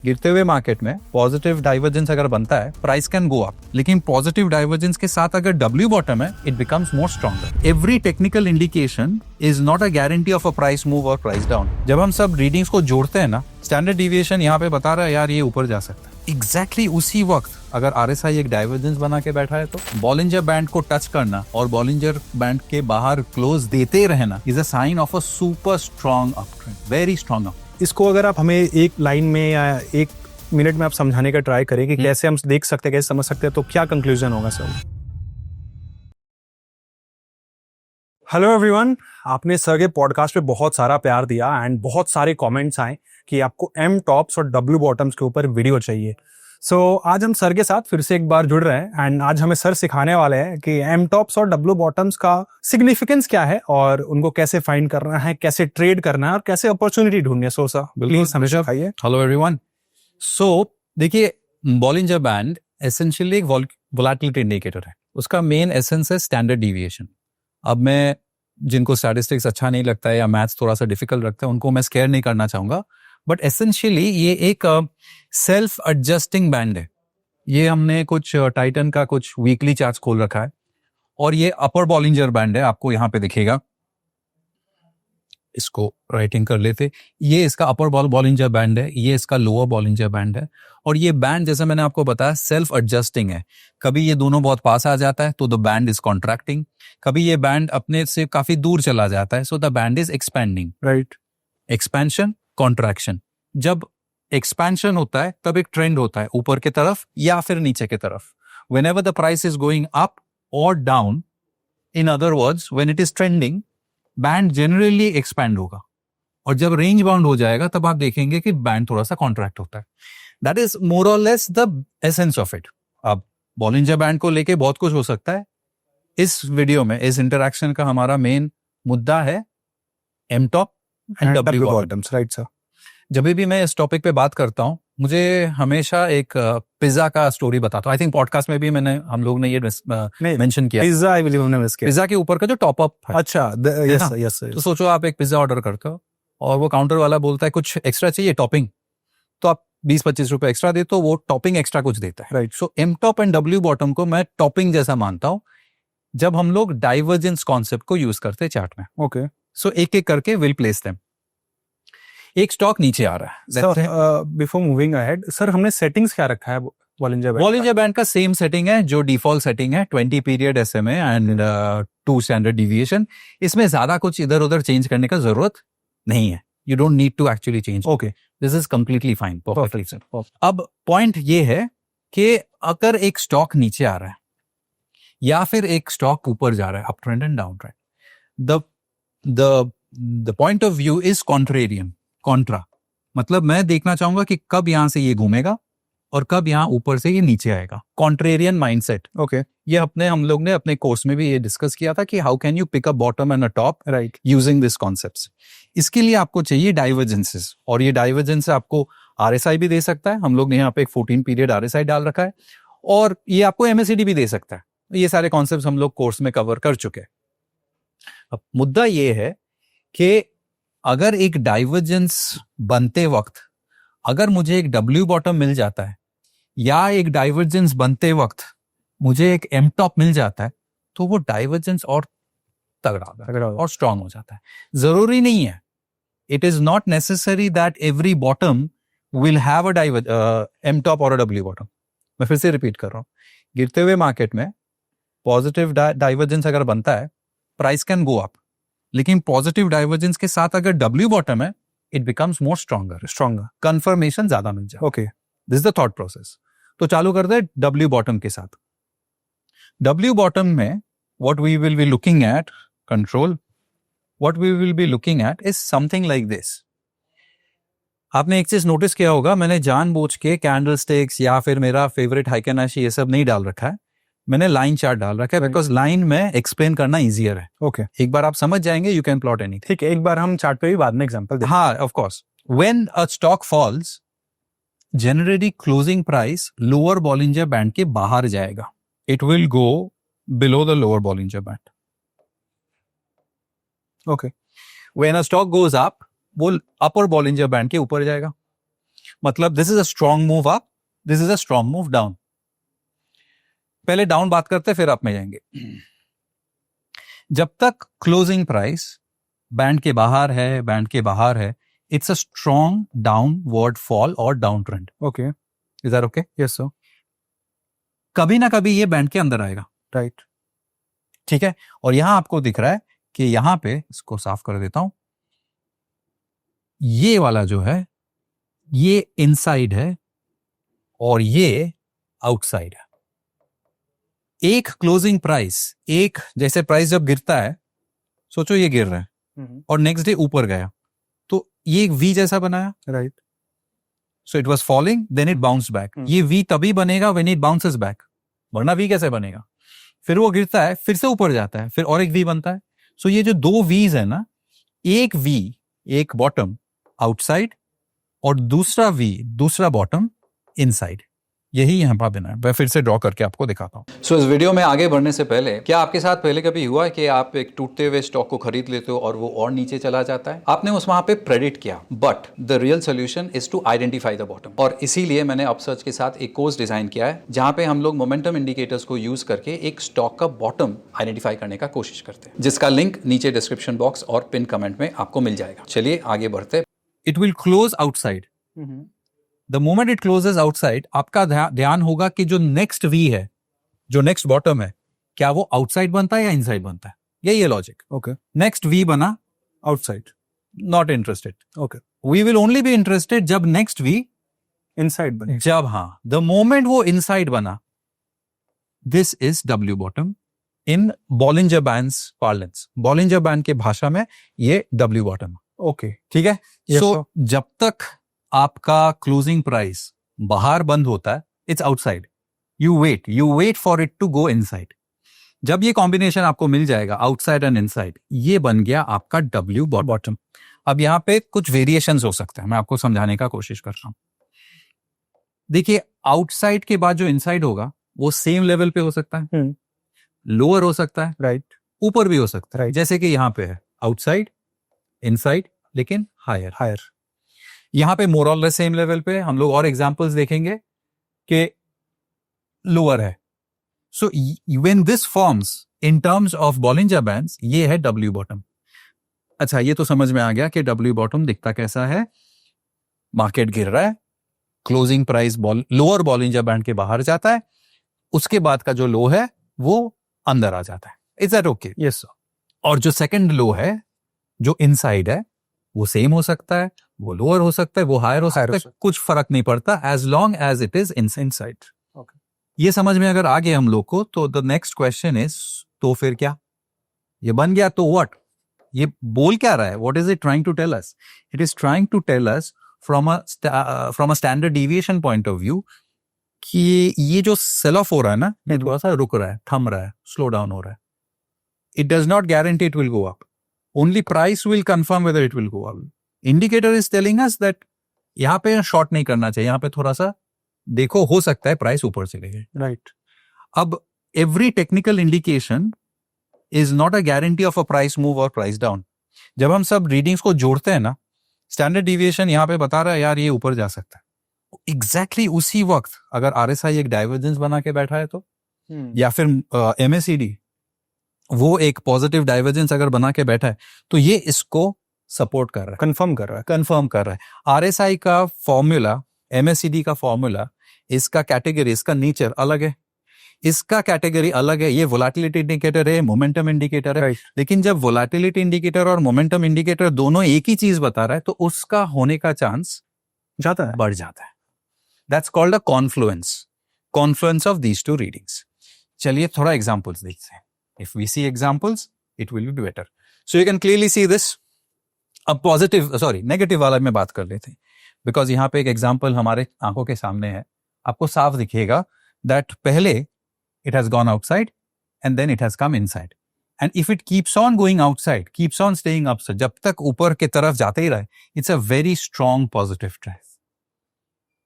गिरते हुए मार्केट में पॉजिटिव डाइवर्जेंस अगर बनता है प्राइस कैन गो अप, लेकिन पॉजिटिव डाइवर्जेंस के साथ अगर डब्ल्यू बॉटम है it becomes more stronger. Every technical indication is not a guarantee of a price move और प्राइस डाउन। जब हम सब रीडिंग्स को जोड़ते हैं ना, स्टैंडर्ड डिविएशन यहाँ पे बता रहा है यार ये ऊपर जा सकता है, एग्जैक्टली उसी वक्त अगर आरएसआई एक डाइवर्जेंस बना के बैठा है तो बॉलिंजर बैंड को टच करना और बॉलिंजर बैंड के बाहर क्लोज देते रहना is a sign of a super strong uptrend, very strong up. इसको अगर आप हमें एक लाइन में या एक मिनट में आप समझाने का ट्राई करें कि कैसे हम देख सकते हैं, कैसे समझ सकते हैं, तो क्या कंक्लूजन होगा सर? हेलो एवरीवन, आपने सर के पॉडकास्ट पे बहुत सारा प्यार दिया एंड बहुत सारे कमेंट्स आए कि आपको एम टॉप्स और डब्ल्यू बॉटम्स के ऊपर वीडियो चाहिए। सो आज हम सर के साथ फिर से एक बार जुड़ रहे हैं एंड आज हमें सर सिखाने वाले हैं कि एम टॉप्स और डब्ल्यू बॉटम्स का सिग्निफिकेंस क्या है और उनको कैसे फाइंड करना है, कैसे ट्रेड करना है और कैसे अपॉर्चुनिटी ढूंढनी है। सो सर प्लीज हमें सिखाइए। Hello everyone. सो देखिए, बॉलिंजर बैंड एसेंशियली एक वोलेटिलिटी इंडिकेटर है। उसका मेन एसेंस है स्टैंडर्ड डिविएशन। अब मैं जिनको स्टैटिस्टिक्स अच्छा नहीं लगता है या मैथ्स थोड़ा सा डिफिकल्ट लगता है उनको मैं स्केयर नहीं करना चाहूंगा, बट एसेंशियली ये एक सेल्फ एडजस्टिंग बैंड है। ये हमने कुछ टाइटन का कुछ वीकली चार्ट्स खोल रखा है और ये अपर बॉलिंजर बैंड है, आपको यहाँ पे दिखेगा। इसको राइटिंग कर लेते, ये इसका अपर बॉलिंजर बैंड है, ये इसका लोअर बॉलिंजर बैंड है। और ये बैंड जैसे मैंने आपको बताया सेल्फ एडजस्टिंग है। कभी ये दोनों बहुत पास आ जाता है तो द बैंड इज कॉन्ट्रैक्टिंग, कभी ये बैंड अपने से काफी दूर चला जाता है so the band is expanding. Right, expansion, contraction. जब एक्सपेंशन होता है तब एक ट्रेंड होता है ऊपर की तरफ या फिर नीचे की तरफ। Whenever the price is going up और down, in other words when it is trending, band generally expand होगा। और जब रेंज बाउंड हो जाएगा तब आप देखेंगे कि बैंड थोड़ा सा कॉन्ट्रैक्ट होता है। दैट इज मोर और less the essence of it. अब बॉलिंजर बैंड को लेके बहुत कुछ हो सकता है। इस वीडियो में, इस इंटरैक्शन का हमारा मेन मुद्दा है M top and W bottoms. Right sir. जब भी मैं इस टॉपिक पे बात करता हूँ मुझे हमेशा एक पिज्जा का स्टोरी बताता हूँ। आई थिंक पॉडकास्ट में भी हम लोग ने ये मेंशन किया। पिज्जा आई बिलीव हमने मिस किया। पिज्जा के ऊपर का जो टॉप अप है। अच्छा, यस यस। तो सोचो आप एक पिज्जा ऑर्डर करते हो और वो काउंटर वाला बोलता है कुछ एक्स्ट्रा चाहिए टॉपिंग, तो आप 20-25 रुपए एक्स्ट्रा दे तो वो टॉपिंग एक्स्ट्रा कुछ देता है। Right. So M top and W bottom को मैं टॉपिंग जैसा मानता हूँ जब हम लोग डाइवर्जेंस कॉन्सेप्ट को यूज करते हैं चार्ट में। ओके, सो एक एक करके विल प्लेस देम। एक स्टॉक नीचे आ रहा है। बिफोर मूविंग अहेड सर, हमने सेटिंग्स क्या रखा है बॉलिंजर बैंड का सेम सेटिंग है जो डिफॉल्ट सेटिंग है, 20 period SMA and 2 standard deviation. इसमें ज्यादा कुछ इधर उधर चेंज करने का जरूरत नहीं है। You don't need to actually change. Okay, this is completely fine, perfectly set. अब पॉइंट ये है कि अगर एक स्टॉक नीचे आ रहा है या फिर एक स्टॉक ऊपर जा रहा है, up trend and down trend, the point of view is contrarian, Contra. मतलब मैं देखना चाहूंगा कि कब यहां से ये घूमेगा और कब यहां ऊपर से ये नीचे आएगा। Contrarian mindset. ओके, ये हम लोग ने अपने कोर्स में भी ये डिस्कस किया था कि how can you pick a bottom and a top right using this concepts. इसके लिए आपको चाहिए डाइवर्जेंसेस, और ये डाइवर्जेंस आपको RSI भी दे सकता है। हम लोग ने यहाँ पे एक 14 पीरियड RSI डाल रखा है और ये आपको MACD भी दे सकता है। ये सारे कॉन्सेप्ट्स हम लोग कोर्स में कवर कर चुके हैं। अब मुद्दा ये है कि अगर एक डाइवर्जेंस बनते वक्त अगर मुझे एक डब्ल्यू बॉटम मिल जाता है या एक डाइवर्जेंस बनते वक्त मुझे एक एम टॉप मिल जाता है तो वो डाइवर्जेंस और तगड़ा और स्ट्रांग हो जाता है। जरूरी नहीं है, it is not necessary that every bottom will have a M top और अ डब्ल्यू बॉटम। मैं फिर से रिपीट कर रहा हूं, गिरते हुए मार्केट में पॉजिटिव डाइवर्जेंस अगर बनता है प्राइस कैन गो अप, लेकिन पॉजिटिव डाइवर्जेंस के साथ अगर डब्ल्यू बॉटम है it becomes more stronger, confirmation ज्यादा मिल जाए। Okay, this is the thought process. तो चालू करते हैं डब्ल्यू बॉटम के साथ। डब्ल्यू बॉटम में what we will be looking at, control, what we will be looking at is something like this. आपने एक चीज नोटिस किया होगा, मैंने जानबूझ के कैंडल स्टिक्स या फिर मेरा फेवरेट हाइकेनाशी ये सब नहीं डाल रखा है। मैंने लाइन चार्ट डाल रखा है बिकॉज लाइन में एक्सप्लेन करना इजियर है। ओके, एक बार आप समझ जाएंगे यू कैन प्लॉट एनीथिंग। ठीक है, एक बार हम चार्ट पे भी बाद में एग्जांपल दें। हाँ, of course. When a stock falls generally closing price lower Bollinger band के बाहर जाएगा। It will go below the lower Bollinger band. Okay, when a stock goes up वो अपर बॉलिंजर बैंड के ऊपर जाएगा। मतलब this is a strong move up, this is a strong move down. पहले down बात करते हैं, फिर अप में जाएंगे। जब तक क्लोजिंग प्राइस बैंड के बाहर है, बैंड के बाहर है, it's a strong downward fall और down trend. Okay, is that okay? Yes sir. कभी ना कभी ये बैंड के अंदर आएगा, राइट। ठीक है। और यहां आपको दिख रहा है कि यहां पे, इसको साफ कर देता हूं, ये वाला जो है ये इनसाइड है और ये आउटसाइड है। एक क्लोजिंग प्राइस, एक जैसे प्राइस जब गिरता है, सोचो ये गिर रहा है और नेक्स्ट डे ऊपर गया, तो ये एक वी जैसा बनाया, right. So it was falling, then it bounce back. ये वी तभी बनेगा व्हेन इट बाउंसेस बैक, वरना वी कैसे बनेगा? फिर वो गिरता है, फिर से ऊपर जाता है, फिर और एक वी बनता है। सो ये जो दो वीज है ना, एक वी, एक बॉटम आउटसाइड और दूसरा वी, दूसरा बॉटम इनसाइड, यही यहां पर बना है। मैं फिर से ड्रॉ करके आपको दिखाता हूं। सो इस वीडियो में आगे बढ़ने से पहले, क्या आपके साथ पहले कभी हुआ है कि आप एक टूटते हुए स्टॉक को खरीद लेते हो और वो और नीचे चला जाता है? आपने उस वहां पे प्रेडिक्ट किया, but the real solution is to identify the bottom. और इसीलिए मैंने अपसर्च के साथ एक कोर्स डिजाइन किया है, जहां पे हम लोग मोमेंटम इंडिकेटर्स को यूज करके एक स्टॉक का बॉटम आइडेंटिफाई करने का कोशिश करते हैं, जिसका लिंक नीचे डिस्क्रिप्शन बॉक्स और पिन कमेंट में आपको मिल जाएगा। चलिए आगे बढ़ते। It will close outside. The moment it closes outside, आपका ध्यान होगा कि जो नेक्स्ट वी है, जो नेक्स्ट बॉटम है, क्या वो आउटसाइड बनता है या इनसाइड बनता है? यही है लॉजिक। ओके, नेक्स्ट वी बना outside. Not interested. Okay, we will only be interested जब नेक्स्ट वी इनसाइड बने। जब, हाँ, द मोमेंट वो इनसाइड बना, this is W bottom in Bollinger bands parlance. Bollinger band के भाषा में ये डब्ल्यू बॉटम। ओके, ठीक है। Yes, सो sir. जब तक आपका क्लोजिंग प्राइस बाहर बंद होता है, it's outside, you wait for it to go inside. जब ये कॉम्बिनेशन आपको मिल जाएगा, आउटसाइड एंड इनसाइड, ये बन गया आपका डब्ल्यू बॉटम। अब यहां पे कुछ वेरिएशंस हो सकते हैं, मैं आपको समझाने का कोशिश कर रहा हूं। देखिए, आउटसाइड के बाद जो इनसाइड होगा वो सेम लेवल पे हो सकता है, लोअर हो सकता है, राइट, ऊपर भी हो सकता है। Right. जैसे कि यहां पे है आउटसाइड, इनसाइड, लेकिन हायर। यहां पे मोर और लेस सेम लेवल पे। हम लोग और एग्जांपल्स देखेंगे कि लोअर है। So when this forms in terms of Bollinger bands, ये है डब्ल्यू बॉटम। अच्छा, ये तो समझ में आ गया कि डब्ल्यू बॉटम दिखता कैसा है। मार्केट गिर रहा है, closing price lower Bollinger band के बाहर जाता है, उसके बाद का जो लो है वो अंदर आ जाता है। Is that okay? Yes sir. और जो सेकंड लो है, जो इनसाइड है, वो सेम हो सकता है, वो लोअर हो सकता है, वो हायर हो सकता है, कुछ फर्क नहीं पड़ता as long as it is inside. Okay, ये समझ में अगर आ गया हम लोग को, तो द नेक्स्ट क्वेश्चन इज, तो फिर क्या? ये बन गया तो व्हाट? ये बोल क्या रहा है? What is it trying to tell us? It is trying to tell us from a standard deviation point of view कि ये जो सेल ऑफ हो रहा है ना, ये थोड़ा सा रुक रहा है, थम रहा है, स्लो डाउन हो रहा है। It does not guarantee it will go up. Only price will confirm whether it will go up. Indicator is telling us that यहाँ पे शॉर्ट नहीं करना चाहिए, यहाँ पे थोड़ा सा देखो, हो सकता है प्राइस ऊपर चले गए। राइट। अब every technical indication is not a guarantee of a price move और प्राइस डाउन। जब हम सब रीडिंग्स को जोड़ते हैं ना, स्टैंडर्ड डिविएशन यहाँ पे बता रहा है यार ये ऊपर जा सकता है, एग्जैक्टली उसी वक्त अगर आरएसआई एक डाइवर्जेंस बना के बैठा है तो, या फिर एमएसीडी वो एक पॉजिटिव डाइवर्जेंस अगर बना के बैठा है, तो ये इसको सपोर्ट कर रहा है, कंफर्म कर रहा है। आरएसआई का फॉर्मूला, एमएसीडी का फॉर्मूला, इसका कैटेगरी, इसका नेचर अलग है, इसका कैटेगरी अलग है। ये वोलेटिलिटी इंडिकेटर है, मोमेंटम इंडिकेटर है। Right. लेकिन जब वोलेटिलिटी इंडिकेटर और मोमेंटम इंडिकेटर दोनों एक ही चीज बता रहा है, तो उसका होने का चांस जाता है, बढ़ जाता है। That's called a Confluence of these two readings. चलिए थोड़ा एग्जांपल्स देखते हैं। If we see examples, it will be better. So you can clearly see this. अब नेगेटिव वाला में बात कर लेते हैं, बिकॉज यहाँ पे एक एग्जाम्पल हमारे आंखों के सामने है। आपको साफ दिखेगा दैट पहले it has gone outside and then it has come inside. And if it keeps on going outside, keeps on staying upside, जब तक ऊपर की तरफ जाते ही रहे, it's a very strong positive trend.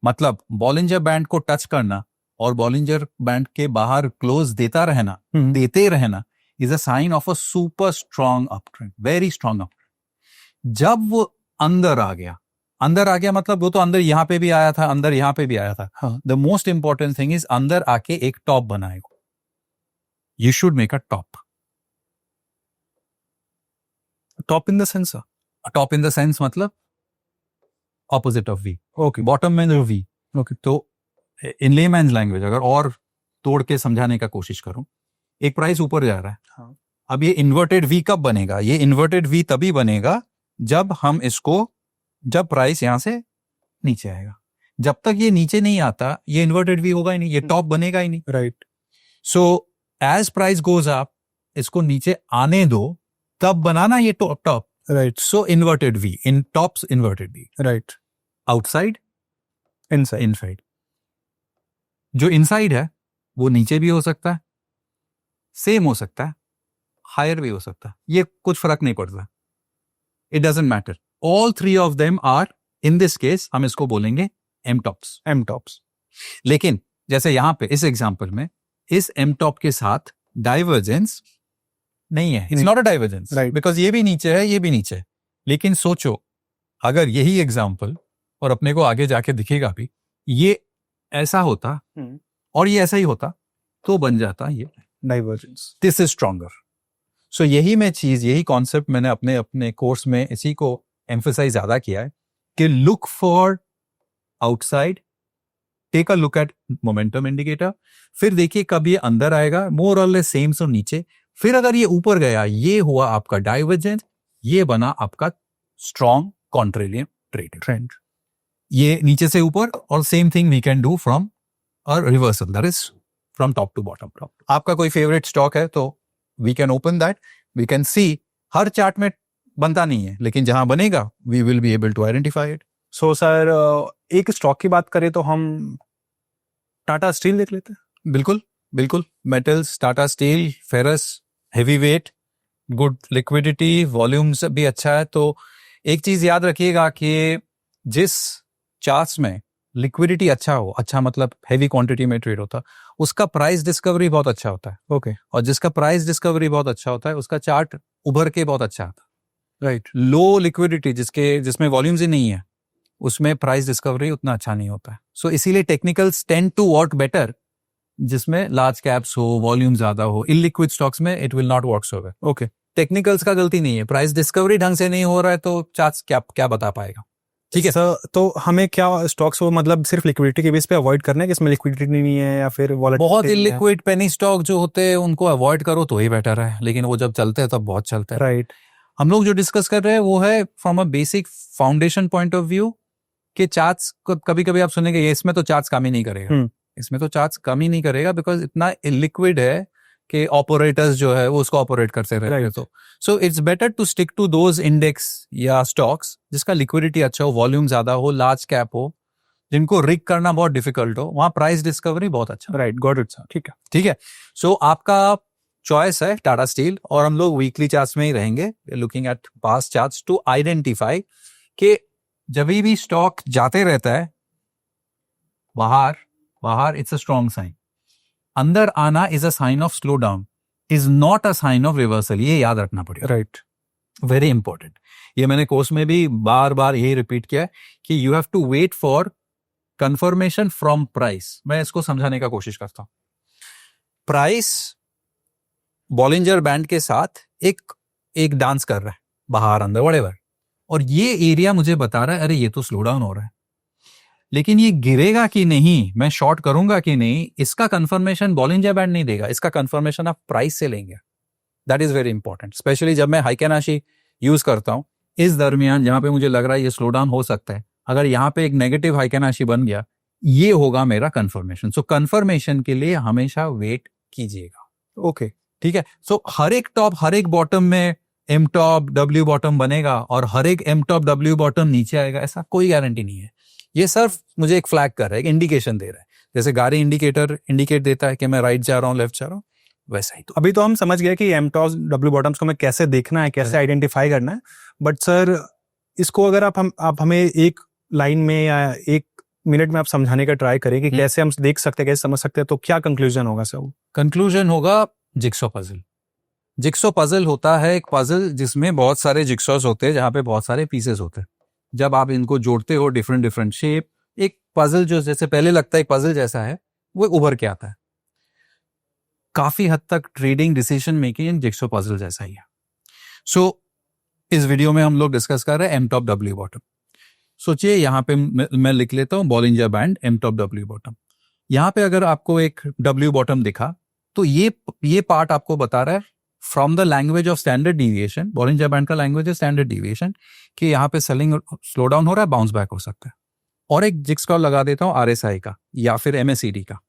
मतलब बॉलिंजर बैंड को टच करना और बॉलिंजर बैंड के बाहर क्लोज देते रहना is a sign of a super strong uptrend, very strong uptrend. जब वो अंदर आ गया, अंदर आ गया मतलब वो तो अंदर यहाँ पे भी आया था, अंदर यहाँ पे भी आया था. हाँ. The most important thing is अंदर आके एक टॉप बनाएगा. You should make a top. Top in the sense. Top in the sense मतलब opposite of V. Okay. Bottom में जो वी. ओके. तो इन लेमैन्स लैंग्वेज अगर और तोड़ के समझाने का कोशिश करूं, एक प्राइस ऊपर जा रहा है. हाँ. अब ये इन्वर्टेड वी कब बनेगा? ये इन्वर्टेड वी तभी बनेगा जब हम इसको, जब प्राइस यहां से नीचे आएगा. जब तक ये नीचे नहीं आता ये इन्वर्टेड वी होगा ही नहीं, ये टॉप बनेगा ही नहीं. Right. So as price goes up, इसको नीचे आने दो, तब बनाना ये top. Right. So inverted V in tops, inverted V. Right. Outside, inside. Inside. जो इनसाइड है वो नीचे भी हो सकता है, सेम हो सकता है, हायर भी हो सकता है. ये कुछ फर्क नहीं पड़ता. It doesn't matter. All three of them are, in this case हम इसको बोलेंगे एम टॉप्स. M tops. लेकिन जैसे यहां पे इस एग्जांपल में इस एम टॉप के साथ डाइवर्जेंस नहीं है. It's not a divergence, Right. Because ये भी नीचे है, ये भी नीचे है. लेकिन सोचो अगर यही एग्जांपल और अपने को आगे जाके दिखेगा भी, ये ऐसा होता और ये ऐसा ही होता, तो बन जाता ये divergence. This is stronger. So यही मैं चीज, यही कॉन्सेप्ट मैंने अपने अपने कोर्स में इसी को एम्फसाइज ज्यादा किया है कि look for outside, take a look at momentum indicator, फिर देखिए कब ये अंदर आएगा, मोर और लेस सेम सो नीचे, फिर अगर ये ऊपर गया, ये हुआ आपका डाइवर्जेंस, ये बना आपका स्ट्रॉन्ग कॉन्ट्रेरियन ट्रेंड. ये नीचे से ऊपर, और same thing we can do from a reversal, that is from top to bottom. आपका कोई फेवरेट स्टॉक है तो we can open that, we can see. हर चार्ट में बनता नहीं है, लेकिन जहां बनेगा we will be able to identify it. So sir, एक स्टॉक की बात करें तो हम टाटा स्टील देख लेते हैं. बिल्कुल बिल्कुल. Metals, Tata steel, ferrous, heavy weight, good liquidity, volumes भी अच्छा है. तो एक चीज याद रखिएगा कि जिस चार्ट्स में लिक्विडिटी अच्छा हो, अच्छा मतलब हैवी क्वांटिटी में ट्रेड होता, उसका प्राइस डिस्कवरी बहुत अच्छा होता है. ओके. और जिसका प्राइस डिस्कवरी बहुत अच्छा होता है उसका चार्ट उभर के बहुत अच्छा आता है. राइट. लो लिक्विडिटी जिसमें वॉल्यूम्स ही नहीं है, उसमें प्राइस डिस्कवरी उतना अच्छा नहीं होता है. सो इसीलिए technicals tend to work better जिसमें लार्ज कैप्स हो, वॉल्यूम ज्यादा हो. इलिक्विड स्टॉक्स में it will not work so well. Okay. Technicals का गलती नहीं है, प्राइस डिस्कवरी ढंग से नहीं हो रहा है तो चार्ट्स क्या बता पाएगा. ठीक है सर, तो हमें क्या स्टॉक्स को मतलब सिर्फ लिक्विडिटी के बेस पे अवॉइड करना है कि इसमें लिक्विडिटी नहीं है या फिर वॉलेटिलिटी? बहुत इलिक्विड पेनी स्टॉक जो होते हैं उनको अवॉइड करो तो ही बेटर है, लेकिन वो जब चलते हैं तब बहुत चलते हैं. राइट. हम लोग जो डिस्कस कर रहे हैं वो है from a basic foundation point of view कि चार्ट्स, कभी कभी आप सुनेंगे ये इसमें तो चार्ट्स काम ही नहीं करेगा. इसमें तो चार्ट्स कम ही नहीं करेगा बिकॉज इतना इलिक्विड है कि ऑपरेटर्स जो है वो उसको ऑपरेट करते रहते हैं. तो so it's better to stick to those index या स्टॉक्स जिसका लिक्विडिटी अच्छा हो, वॉल्यूम ज्यादा हो, लार्ज कैप हो, जिनको रिग करना बहुत डिफिकल्ट हो, वहां प्राइस डिस्कवरी बहुत अच्छा. राइट. Got it sir. ठीक है. ठीक है. सो आपका चॉइस है टाटा स्टील, और हम लोग वीकली चार्ट्स में ही रहेंगे, looking at past charts to identify कि जब भी स्टॉक जाते रहता है बाहर इट्स अ स्ट्रॉन्ग साइन. अंदर आना is a sign of slow down, is not a sign of reversal. ये याद रखना पड़ेगा. राइट. Very important. ये मैंने कोर्स में भी बार बार यही रिपीट किया है कि you have to wait for confirmation from price. मैं इसको समझाने का कोशिश करता हूं. प्राइस बॉलिंजर बैंड के साथ एक डांस कर रहा है बाहर अंदर व्हाटएवर, और ये एरिया मुझे बता रहा है अरे ये तो स्लो डाउन हो रहा है, लेकिन ये गिरेगा कि नहीं, मैं शॉर्ट करूंगा कि नहीं, इसका कंफर्मेशन बॉलिंजर बैंड नहीं देगा. इसका कंफर्मेशन आप प्राइस से लेंगे. That is very important. Specially जब मैं हाइकेनाशी यूज करता हूं इस दरमियान जहां पे मुझे लग रहा है ये स्लो डाउन हो सकता है, अगर यहाँ पे एक नेगेटिव हाइकेनाशी बन गया, ये होगा मेरा कंफर्मेशन. सो कंफर्मेशन के लिए हमेशा वेट कीजिएगा. ओके. ठीक है. सो हर एक टॉप हर एक बॉटम में एम टॉप डब्ल्यू बॉटम बनेगा और हर एक एम टॉप डब्ल्यू बॉटम नीचे आएगा, ऐसा कोई गारंटी नहीं है. ये सिर्फ मुझे एक फ्लैग कर रहा है, एक इंडिकेशन दे रहा है. जैसे गाड़ी इंडिकेट देता है कि मैं राइट जा रहा हूँ, लेफ्ट जा रहा हूँ, वैसा ही. तो अभी तो हम समझ गए कि एम टॉप्स डब्ल्यू बॉटम्स को हमें कैसे देखना है, कैसे आइडेंटिफाई करना है. बट सर, इसको अगर आप हमें एक लाइन में या एक मिनट में आप समझाने का ट्राई करें कि कैसे हम देख सकते हैं, कैसे समझ सकते हैं, तो क्या कंक्लूजन होगा सर? कंक्लूजन होगा जिक्सो पजल. जिक्सो पजल होता है एक पजल जिसमें बहुत सारे जिक्सॉस होते हैं, जहां पे बहुत सारे पीसेस होते हैं. जब आप इनको जोड़ते हो डिफरेंट डिफरेंट शेप, एक पजल जो जैसे पहले लगता है एक पजल जैसा है, वो उभर के आता है। काफी हद तक trading, decision making and jigsaw puzzle जैसा ही है। सो इस वीडियो में हम लोग डिस्कस कर रहे हैं एम टॉप डब्ल्यू बॉटम। सोचिए यहाँ पे मैं लिख लेता हूँ Bollinger band M top W bottom. यहाँ पे अगर आपको एक डब्ल्यू बॉटम दिखा तो ये पार्ट आपको बता रहा है from the language of standard deviation, Bollinger band का लैंग्वेज है स्टैंडर्ड डिविएशन, कि यहाँ पे सेलिंग स्लो डाउन हो रहा है, बाउंस बैक हो सकता है। और एक जिक्स कॉल लगा देता हूँ आरएसआई का या फिर एमएसीडी का।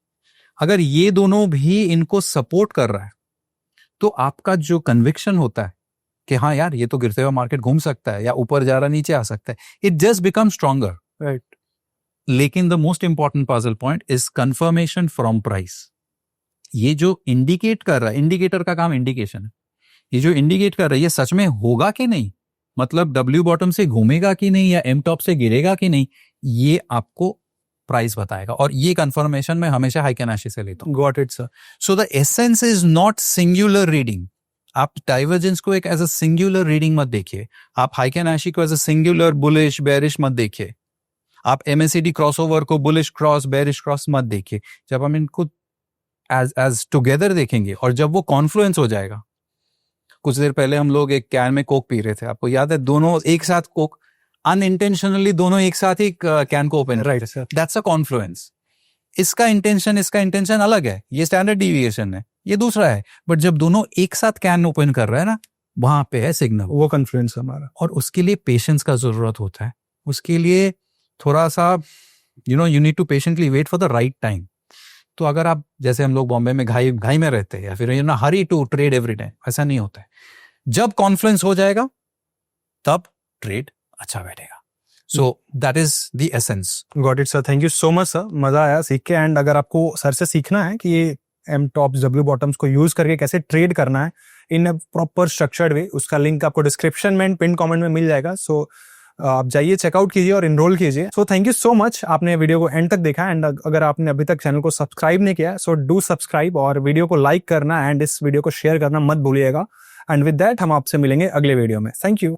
अगर ये दोनों भी इनको सपोर्ट कर रहा है तो आपका जो कन्विक्शन होता है कि हाँ यार ये तो गिरते हुए मार्केट घूम सकता है या ऊपर जा रहा नीचे आ सकता है, it just become stronger, right. लेकिन the most important puzzle point is confirmation from price. ये जो इंडिकेट कर रहा है, इंडिकेटर का काम इंडिकेशन है, ये जो इंडिकेट कर रहा है ये सच में होगा कि नहीं, मतलब डब्ल्यू बॉटम से घूमेगा कि नहीं या एम टॉप से गिरेगा कि नहीं, ये आपको प्राइस बताएगा। और ये कंफर्मेशन मैं हमेशा हाइकेनाशी से लेता हूँ। Got it sir. So the essence is not singular reading. आप डाइवर्जेंस को एक एज अ सिंगुलर रीडिंग मत देखिए, आप हाइकेनाशी को as a singular bullish bearish मत देखिए, आप एमएसीडी क्रॉसओवर को बुलिश क्रॉस बेरिश क्रॉस मत देखिए। जब हम इनको एज टुगेदर देखेंगे और जब वो कॉन्फ्लुएंस हो जाएगा, कुछ देर पहले हम लोग एक कैन में कोक पी रहे थे, आपको याद है, दोनों एक साथ कोक, अनइंटेंशनली दोनों एक साथ ही कैन को open, right sir. That's a Confluence. इसका इंटेंशन अलग है, ये स्टैंडर्ड डिविएशन है, ये दूसरा है, बट जब दोनों एक साथ कैन ओपन कर रहा है ना, वहां पे है सिग्नल, वो कॉन्फ्लुएंस हमारा। और उसके लिए पेशेंस का जरूरत होता है, उसके लिए थोड़ा सा you need to patiently wait for the right time. तो अगर आप जैसे हम लोग बॉम्बे में घाई में रहते हैं या फिर hurry to trade every time, ऐसा नहीं होता है। जब कॉन्फ्लुएंस हो जाएगा तब ट्रेड अच्छा बैठेगा। So that is the essence. Got it sir, thank you so much sir, मजा आया सीख के। एंड अगर आपको सर से सीखना है कि ये एम टॉप्स डब्ल्यू बॉटम्स को यूज करके कैसे ट्रेड करना है इन अ प्रॉपर स्ट्रक्चर्ड वे, उसका लिंक आपको डिस्क्रिप्शन में पिन कमेंट में मिल जाएगा। सो आप जाइए, चेकआउट कीजिए और इनरोल कीजिए। So thank you so much, आपने वीडियो को एंड तक देखा। एंड अगर आपने अभी तक चैनल को सब्सक्राइब नहीं किया सो डू सब्सक्राइब, और वीडियो को लाइक करना एंड इस वीडियो को शेयर करना मत भूलिएगा। एंड विद दैट हम आपसे मिलेंगे अगले वीडियो में। Thank you.